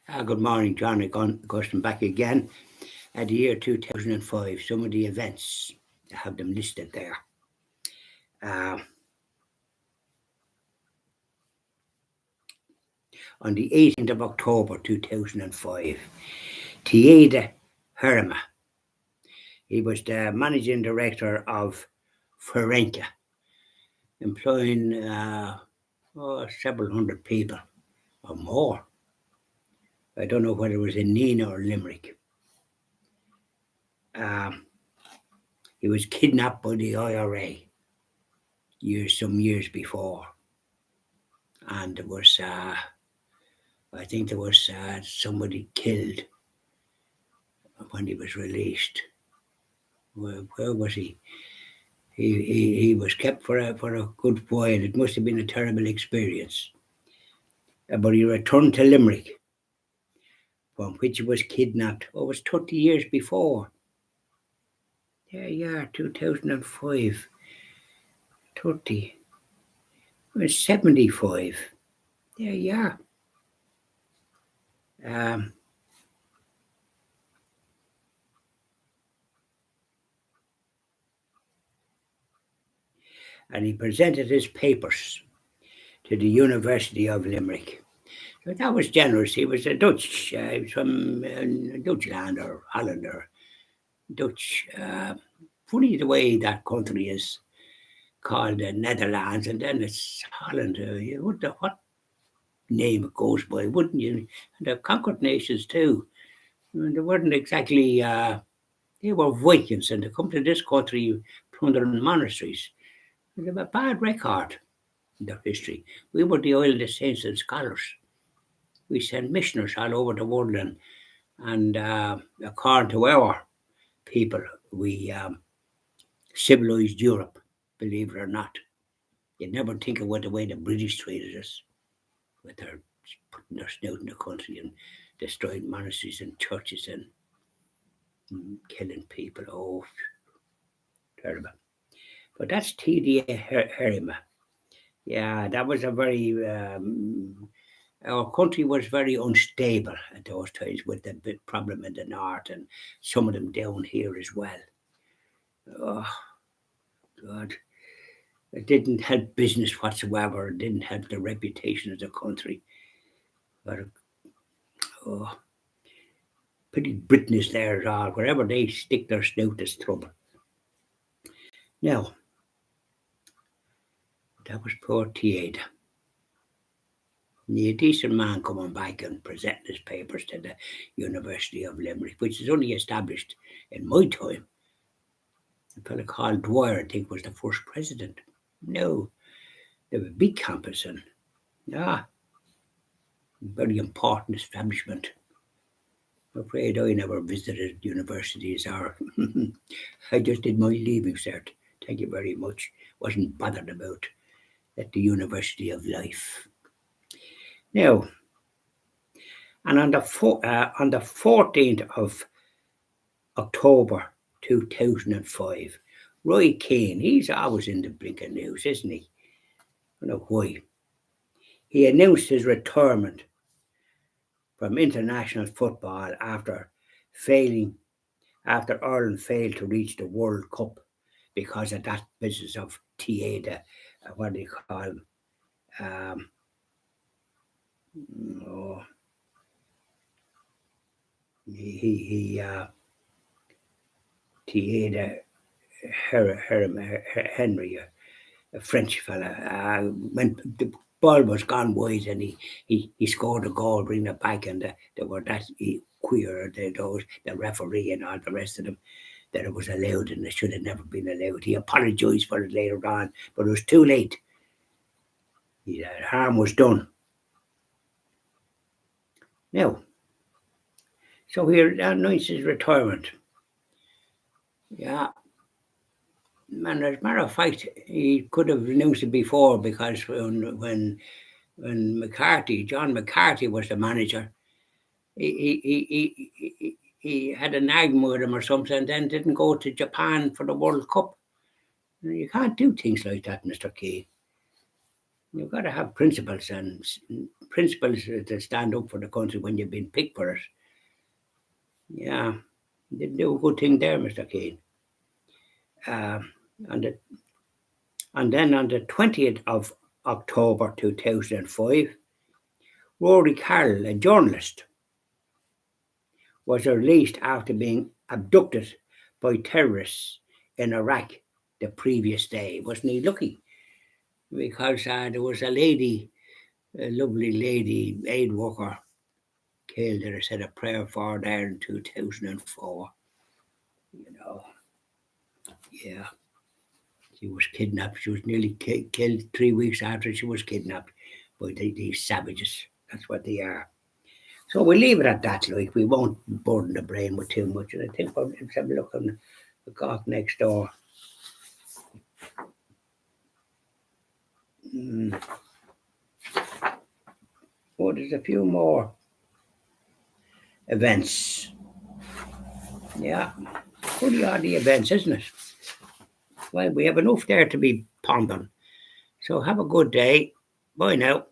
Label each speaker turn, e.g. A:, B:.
A: Good morning, John. Augustine back again at the year 2005. Some of the events, I have them listed there. On the 18th of October 2005, Tiede Herama, he was the managing director of Feranka, employing several hundred people or more. I don't know whether it was in Nina or Limerick. He was kidnapped by the IRA some years before, and there was I think there was somebody killed when he was released. Where was he? He was kept for a good while. It must have been a terrible experience. But he returned to Limerick, from which he was kidnapped. Oh, it was 30 years before. Yeah, 2005. 30. It was 75. Yeah. And he presented his papers to the University of Limerick. So that was generous. He was a Dutch, he was from Dutchland or Holland or Dutch. Funny the way that country is called the Netherlands, and then it's Holland. What name it goes by, wouldn't you? And the conquered nations too. They weren't exactly. They were Vikings, and they come to this country plundering monasteries. They have a bad record in their history. We were the Isle of the Saints and Scholars. We sent missioners all over the world, and according to our people, we civilized Europe, believe it or not. You'd never think about the way the British treated us, with their putting their snout in the country and destroying monasteries and churches and killing people. Oh, terrible. But that's Tiede Herama. Yeah, that was a very... our country was very unstable at those times, with the big problem in the north and some of them down here as well. Oh, God. It didn't help business whatsoever. It didn't help the reputation of the country. But, pity Britain is there at all. Wherever they stick their snout, there's trouble. Now, that was poor Tiede. A decent man coming back and presenting his papers to the University of Limerick, which is only established in my time. A fellow called Dwyer, I think, was the first president. No, they have a big campus, and very important establishment. I'm afraid I never visited universities, or I just did my leaving cert. Thank you very much. Wasn't bothered about at the University of Life. Now, and on the 14th of October 2005, Rory Keane, he's always in the blinking news, isn't he? I don't know why. He announced his retirement from international football after Ireland failed to reach the World Cup because of that business of Tiede, what do you call him? Tiede Henry, a French fella, when the ball was gone wide and he scored a goal, bringing it back, and they were that queer, the referee and all the rest of them, that it was allowed, and it should have never been allowed. He apologised for it later on, but it was too late. The harm was done. Now, so he announced his retirement. Yeah. And as a matter of fact, he could have announced it before, because when John McCarthy was the manager, he had an argument with him or something, and then didn't go to Japan for the World Cup. You can't do things like that, Mr. Keane. You've got to have principles and principles to stand up for the country when you've been picked for it. Yeah, didn't do a good thing there, Mr. Keane. And then on the 20th of October 2005, Rory Carroll, a journalist, was released after being abducted by terrorists in Iraq the previous day. Wasn't he lucky? Because there was a lady, a lovely lady, aid worker, killed that I said a prayer for there in 2004. Yeah. She was kidnapped. She was nearly killed 3 weeks after she was kidnapped by these savages. That's what they are. So we'll leave it at that, like. We won't burden the brain with too much. And I think let's have a look on the clock next door. Oh, there's a few more events. Yeah, pretty odd the events, isn't it? Well, we have enough there to be pondering. So have a good day. Bye now.